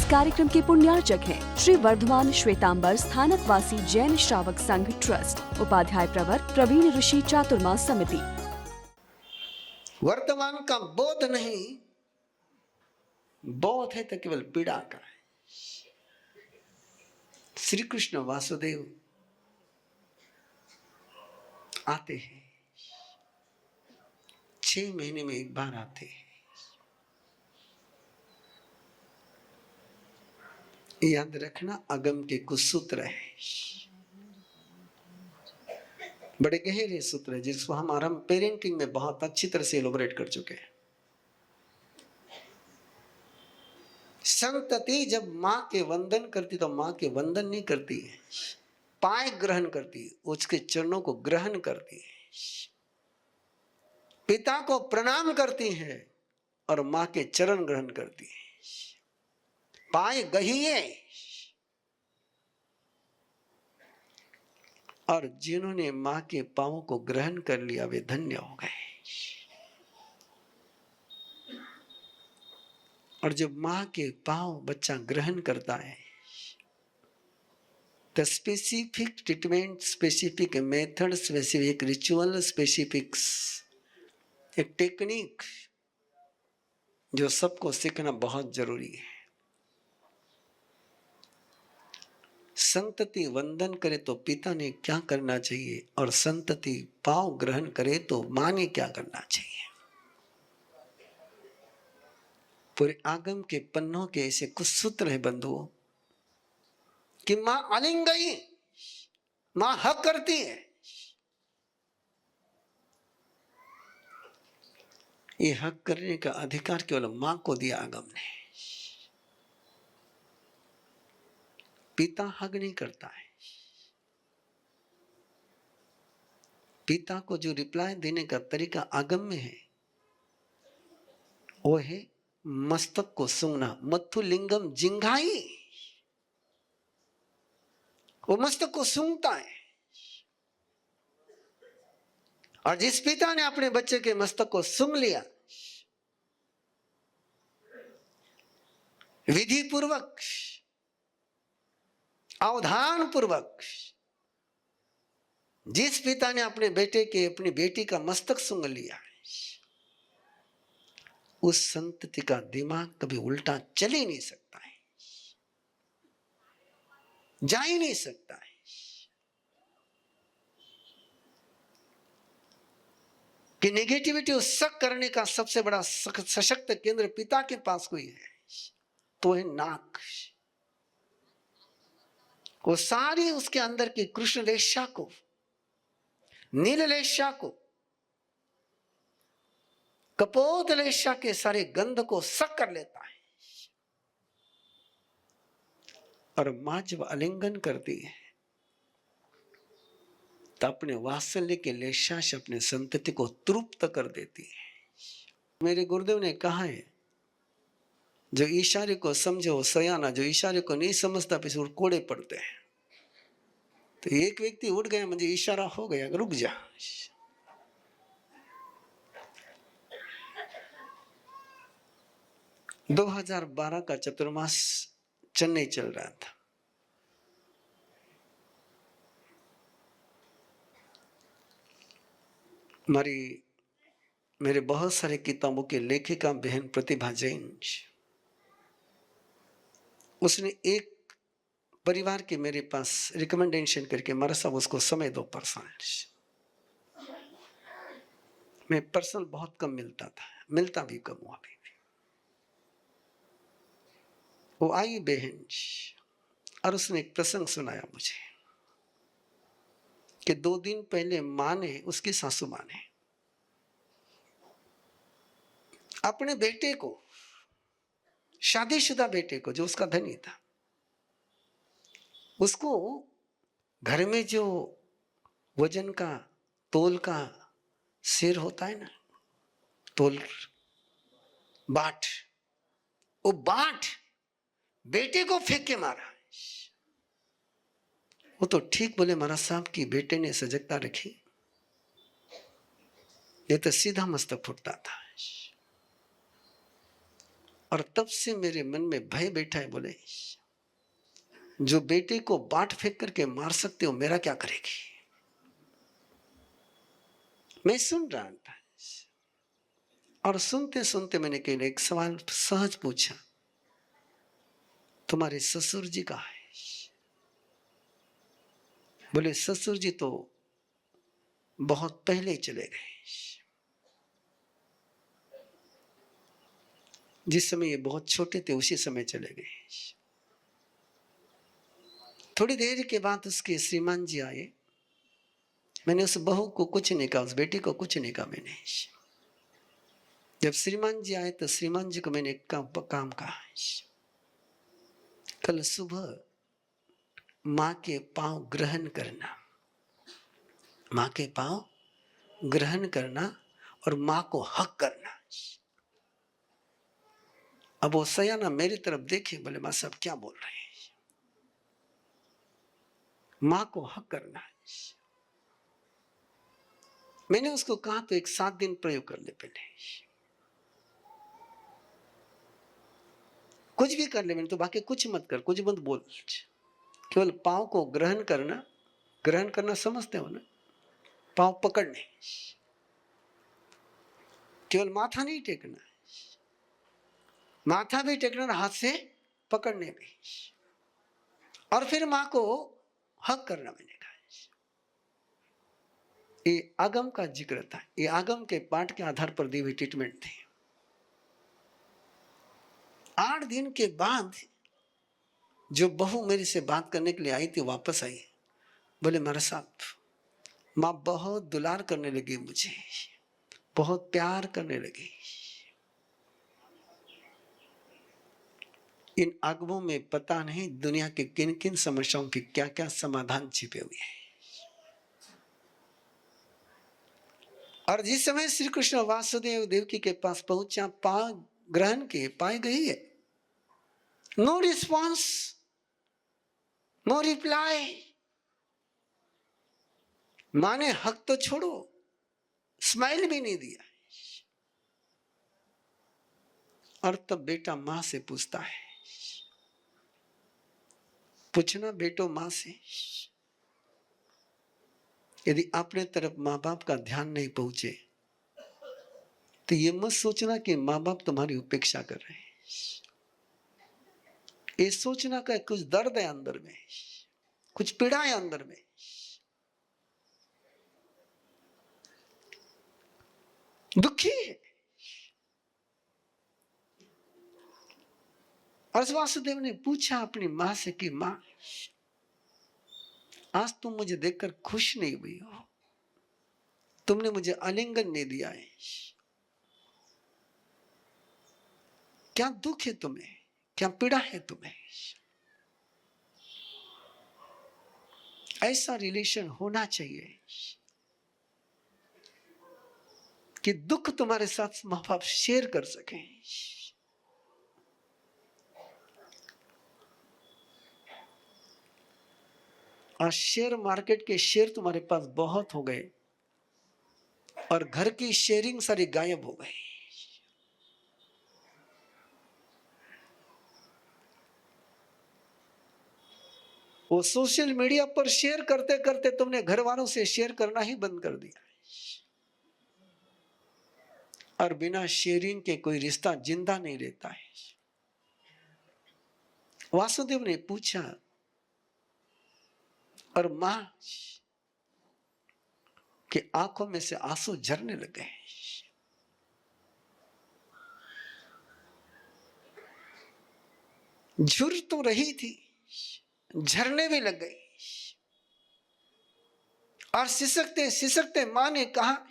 कार्यक्रम के पुण्यार्चक हैं श्री वर्धमान श्वेतांबर स्थानक वासी जैन श्रावक संघ ट्रस्ट, उपाध्याय प्रवर प्रवीण ऋषि चातुर्मास समिति। वर्तमान का बोध नहीं, बोध है तो केवल पीड़ा का है। श्री कृष्ण वासुदेव आते हैं, 6 महीने में एक बार आते हैं। याद रखना, अगम के कुछ सूत्र है, बड़े गहरे सूत्र है, जिसको हम आरंभ पेरेंटिंग में बहुत अच्छी तरह से एलोबरेट कर चुके हैं। संतति जब मां के वंदन करती तो मां के वंदन नहीं करती है, पाए ग्रहण करती है, उसके चरणों को ग्रहण करती है। पिता को प्रणाम करती है और मां के चरण ग्रहण करती है। पाए गहिए, और जिन्होंने मां के पांवों को ग्रहण कर लिया वे धन्य हो गए। और जब मां के पांव बच्चा ग्रहण करता है तो specific treatment, specific method, specific ritual, specific एक टेक्निक जो सबको सीखना बहुत जरूरी है। संतति वंदन करे तो पिता ने क्या करना चाहिए, और संतति पांव ग्रहण करे तो मां ने क्या करना चाहिए। पूरे आगम के पन्नों के ऐसे कुछ सूत्र है बंधुओं, कि मां आलिंगई, मां हक करती है। ये हक करने का अधिकार केवल मां को दिया आगम ने। पिता हक नहीं करता है। पिता को जो रिप्लाई देने का तरीका आगम में है वो है मस्तक को सूंघना, मत्थु लिंगम जिंघाई। वो मस्तक को सूंघता है। और जिस पिता ने अपने बच्चे के मस्तक को सूंघ लिया, विधि पूर्वक, अवधान पूर्वक, जिस पिता ने अपने बेटे के, अपनी बेटी का मस्तक सूंघ लिया, उस संतति का दिमाग कभी उल्टा चल ही नहीं सकता है, जा ही नहीं सकता है। कि नेगेटिविटी और शक करने का सबसे बड़ा सशक्त केंद्र पिता के पास कोई है तो है नाक। वो सारी उसके अंदर की कृष्ण रेशा को, नील रेशा को, कपोत रेशा के सारे गंध को शक कर लेता है। और मां जब आलिंगन करती है तो अपने वात्सल्य के लेशा से अपने संतति को तृप्त कर देती है। मेरे गुरुदेव ने कहा है, जो इशारे को समझे वो सयाना, जो इशारे को नहीं समझता फिर वो कोड़े पड़ते हैं। तो एक व्यक्ति उठ गया, मुझे इशारा हो गया, रुक जा। – 2012 का चतुर्मास चेन्नई चल रहा था। मेरे बहुत सारे किताबों के लेखिका बहन प्रतिभा जैन, उसने एक परिवार के मेरे पास रिकमेंडेशन करके, मारा साहब उसको समय दो पर्सनल। मैं पर्सनल बहुत कम मिलता था, मिलता भी कम हुआ भी। वो आई बहन और उसने एक प्रसंग सुनाया मुझे कि 2 दिन पहले मां ने, उसकी सासू मां ने अपने बेटे को, शादीशुदा बेटे को, जो उसका धनी था, उसको घर में जो वजन का, तोल का सिर होता है ना, तोल, बाट, वो बाट बेटे को फेंक के मारा। वो तो ठीक बोले महाराज साहब की बेटे ने सजगता रखी, ये तो सीधा मस्तक फुटता था। और तब से मेरे मन में भय बैठा है। बोले जो बेटे को बाट फेंक करके मार सकते हो, मेरा क्या करेगी? मैं सुन रहा था और सुनते सुनते मैंने केवल एक सवाल सहज पूछा, तुम्हारे ससुर जी कहाँ है? बोले ससुर जी तो बहुत पहले ही चले गए, जिस समय ये बहुत छोटे थे उसी समय चले गए। थोड़ी देर के बाद उसके श्रीमान जी आए। मैंने उस बहू को कुछ नहीं कहा, उस बेटी को कुछ नहीं कहा मैंने। जब श्रीमान जी आए तो श्रीमान जी को मैंने एक काम कहा, कल सुबह माँ के पांव ग्रहण करना, माँ के पांव ग्रहण करना और माँ को हक करना। अब वो सयाना मेरी तरफ देखे, बोले माँ साहब क्या बोल रहे हैं? माँ को हक करना। मैंने उसको कहा तो एक 7 दिन प्रयोग कर ले, पहले कुछ भी कर ले, मैंने तो बाकी कुछ मत कर, कुछ मत बोल, केवल पांव को ग्रहण करना। ग्रहण करना समझते हो ना? पांव पकड़ने, केवल माथा नहीं टेकना, माथा भी टेकना और हाथ से पकड़ने भी, और फिर मां को हक करना। मैंने कहा ये आगम का जिक्र था, ये आगम के पाठ के आधार पर दी हुई ट्रीटमेंट थी। 8 दिन के बाद जो बहू मेरे से बात करने के लिए आई थी वापस आई। बोले महाराज साहब, माँ बहुत दुलार करने लगी मुझे, बहुत प्यार करने लगी। इन आगमों में पता नहीं दुनिया के किन किन समस्याओं के क्या क्या समाधान छिपे हुए हैं। और जिस समय श्री कृष्ण वासुदेव देवकी के पास पहुंचा, पांव ग्रहण के पाए गई है, नो रिस्पॉन्स, नो रिप्लाई। मां ने हक तो छोड़ो, स्माइल भी नहीं दिया। और तब बेटा मां से पूछता है, पूछना बेटो मां से, यदि अपने तरफ मां बाप का ध्यान नहीं पहुंचे तो ये मत सोचना कि मां बाप तुम्हारी उपेक्षा कर रहे हैं। ये सोचना का कुछ दर्द है अंदर में, कुछ पीड़ा है अंदर में। दुखी है। और वासुदेव ने पूछा अपनी मां से कि मां, आज तुम मुझे देखकर खुश नहीं हुई हो, तुमने मुझे आलिंगन नहीं दिया है, क्या दुख है तुम्हें, क्या पीड़ा है तुम्हें? ऐसा रिलेशन होना चाहिए कि दुख तुम्हारे साथ मां बाप शेयर कर सकें। और शेयर मार्केट के शेयर तुम्हारे पास बहुत हो गए और घर की शेयरिंग सारी गायब हो गई। वो सोशल मीडिया पर शेयर करते करते तुमने घर वालों से शेयर करना ही बंद कर दिया। और बिना शेयरिंग के कोई रिश्ता जिंदा नहीं रहता है। वासुदेव ने पूछा और मां के आंखों में से आंसू झरने लगे। झुर तो रही थी, झरने भी लग गई। और सिसकते सिसकते मां ने कहा,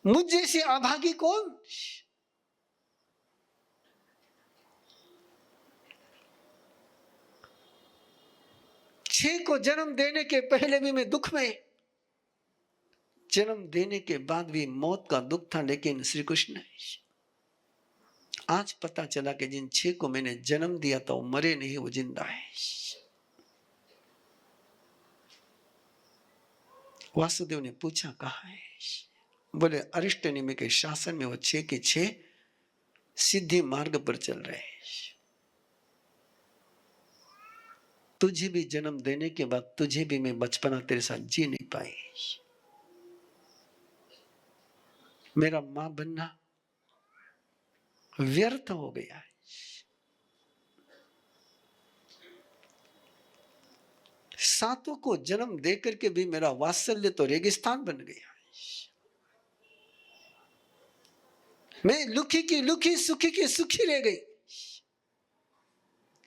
मुझ जैसे अभागी कौन? छह को जन्म देने के पहले भी मैं दुख में, जन्म देने के बाद भी मौत का दुख था। लेकिन श्री कृष्ण, आज पता चला कि जिन 6 को मैंने जन्म दिया था वो मरे नहीं, वो जिंदा है। वासुदेव ने पूछा कहाँ है? बोले अरिष्टनेमि के शासन में वो 6 के 6 सीधे मार्ग पर चल रहे हैं। तुझे भी जन्म देने के बाद तुझे भी मैं बचपना तेरे साथ जी नहीं पाई। मेरा मां बनना व्यर्थ हो गया है। सातों को जन्म देकर के भी मेरा वात्सल्य तो रेगिस्तान बन गया। मैं लुखी की लुखी, सुखी की सुखी रह गई।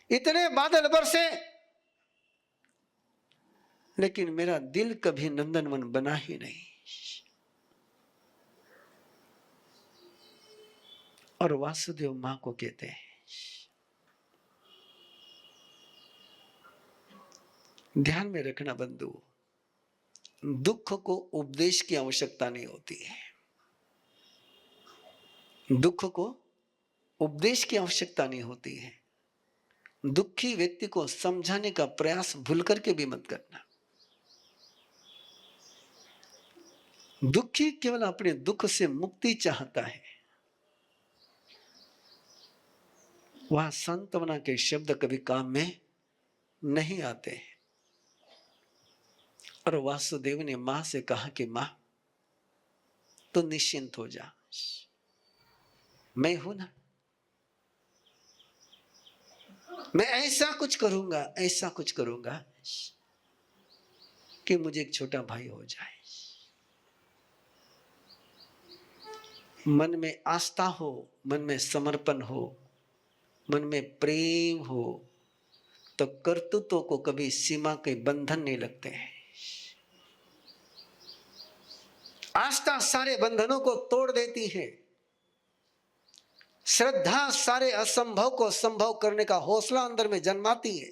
इतने बादल बरसे, लेकिन मेरा दिल कभी नंदनवन बना ही नहीं। और वासुदेव मां को कहते हैं, ध्यान में रखना बंधु, दुख को उपदेश की आवश्यकता नहीं होती है। दुख को उपदेश की आवश्यकता नहीं होती है। दुखी व्यक्ति को समझाने का प्रयास भूल करके भी मत करना। दुखी केवल अपने दुख से मुक्ति चाहता है। वह सांत्वना के शब्द कभी काम में नहीं आते हैं। और वासुदेव ने मां से कहा कि मां, तो निश्चिंत हो जा, मैं हूं ना, मैं ऐसा कुछ करूंगा कि मुझे एक छोटा भाई हो जाए। मन में आस्था हो, मन में समर्पण हो, मन में प्रेम हो, तो कर्तृत्व को कभी सीमा के बंधन नहीं लगते हैं। आस्था सारे बंधनों को तोड़ देती है। श्रद्धा सारे असंभव को संभव करने का हौसला अंदर में जन्माती है।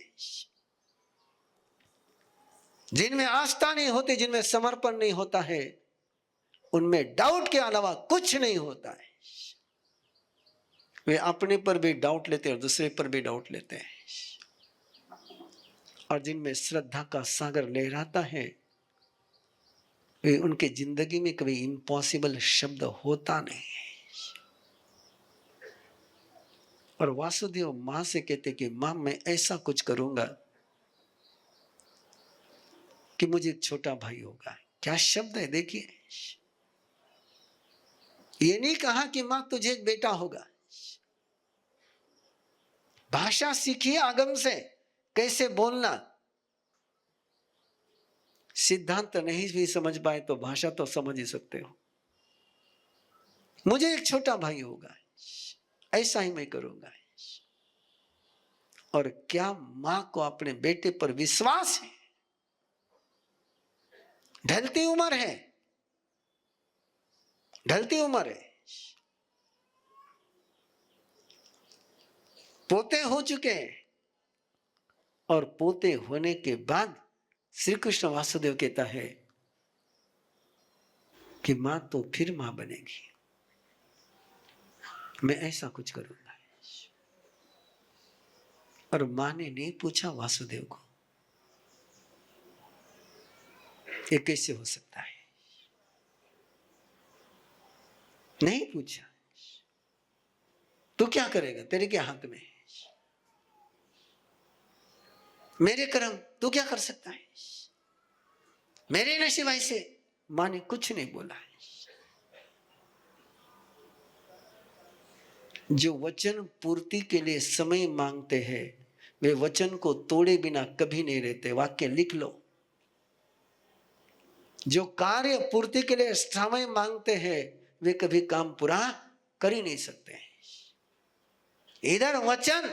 जिनमें आस्था नहीं होती, जिनमें समर्पण नहीं होता है, उनमें डाउट के अलावा कुछ नहीं होता है। वे अपने पर भी डाउट लेते हैं और दूसरे पर भी डाउट लेते हैं। और जिनमें श्रद्धा का सागर लहराता है, वे उनके जिंदगी में कभी इम्पॉसिबल शब्द होता नहीं है। और वासुदेव मां से कहते कि मां, मैं ऐसा कुछ करूंगा कि मुझे एक छोटा भाई होगा। क्या शब्द है देखिए। ये नहीं कहा कि मां तुझे एक बेटा होगा। भाषा सीखिए आगम से, कैसे बोलना। सिद्धांत नहीं भी समझ पाए तो भाषा तो समझ ही सकते हो। मुझे एक छोटा भाई होगा, ऐसा ही मैं करूंगा। और क्या मां को अपने बेटे पर विश्वास है? ढलती उम्र है, ढलती उम्र है। पोते हो चुके हैं, और पोते होने के बाद श्री कृष्ण वासुदेव कहता है कि मां तो फिर मां बनेगी। मैं ऐसा कुछ करूंगा। और मां ने नहीं पूछा वासुदेव को, ये कैसे हो सकता है, नहीं पूछा। तू क्या करेगा, तेरे क्या हाथ में है, मेरे कर्म तू क्या कर सकता है, मेरे नसीब ऐसे। मां ने कुछ नहीं बोला। जो वचन पूर्ति के लिए समय मांगते हैं, वे वचन को तोड़े बिना कभी नहीं रहते। वाक्य लिख लो। जो कार्य पूर्ति के लिए समय मांगते हैं, वे कभी काम पूरा कर ही नहीं सकते। इधर वचन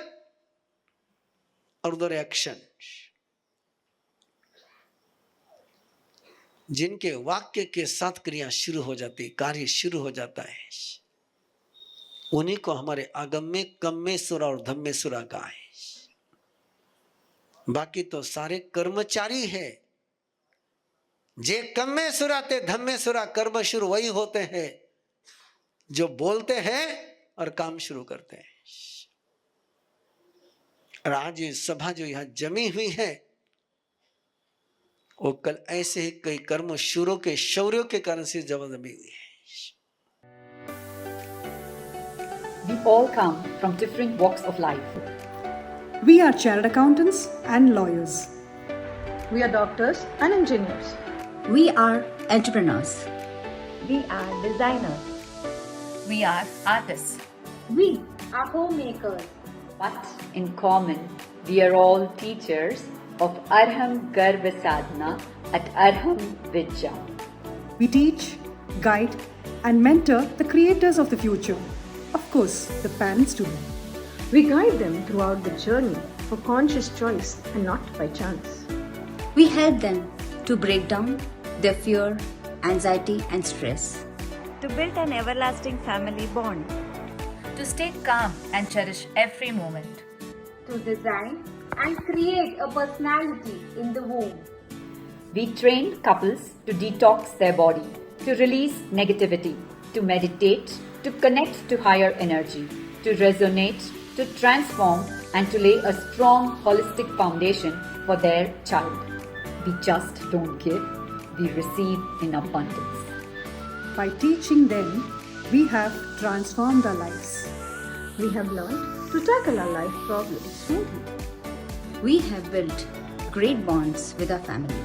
और उधर एक्शन। जिनके वाक्य के साथ क्रिया शुरू हो जाती, कार्य शुरू हो जाता है, उन्हीं को हमारे आगम में कम्मेसुरा और धम्मेसुरा कहा है। बाकी तो सारे कर्मचारी है। जे कम्मेसुरा ते धम्मेसुरा कर्म शुरू वही होते हैं जो बोलते हैं और काम शुरू करते हैं। और आज ये सभा जो यहां जमी हुई है, वो कल ऐसे ही कई कर्म शुरू के शौर्यों के कारण से जमी हुई है। We all come from different walks of life. We are chartered accountants and lawyers. We are doctors and engineers. We are entrepreneurs. We are designers. We are artists. We are homemakers. But in common, we are all teachers of Arham Garva Sadhana at Arham Vidya. We teach, guide, and mentor the creators of the future. Of course, the parents too. We guide them throughout the journey for conscious choice and not by chance. We help them to break down their fear, anxiety, and stress. To build an everlasting family bond. To stay calm and cherish every moment. To design and create a personality in the womb. We train couples to detox their body, to release negativity, to meditate, to connect to higher energy, to resonate, to transform, and to lay a strong holistic foundation for their child. We just don't give, we receive in abundance. By teaching them, we have transformed our lives. We have learned to tackle our life problems smoothly. We have built great bonds with our family.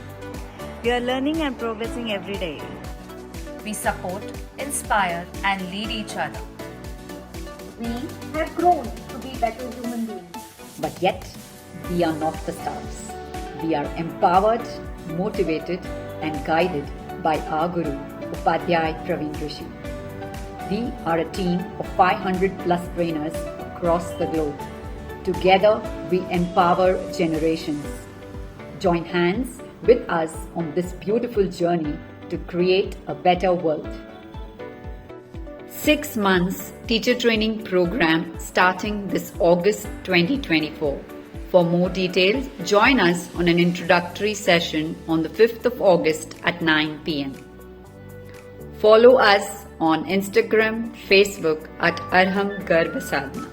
We are learning and progressing every day. We support, inspire, and lead each other. We have grown to be better human beings. But yet, we are not the stars. We are empowered, motivated, and guided by our Guru, Upadhyay Praveen Rishi. We are a team of 500 plus trainers across the globe. Together, we empower generations. Join hands with us on this beautiful journey to create a better world. 6 months teacher training program starting this August 2024. For more details, join us on an introductory session on the 5th of August at 9 p.m. Follow us on Instagram, Facebook at Arham Garva Sadhana.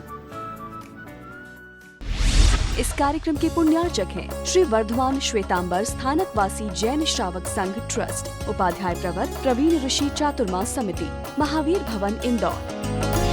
इस कार्यक्रम के पुण्यार्चक हैं श्री वर्धमान श्वेतांबर स्थानकवासी जैन श्रावक संघ trust, Upadhyay प्रवर प्रवीण ऋषि चातुर्मा समिति, महावीर भवन, इंदौर।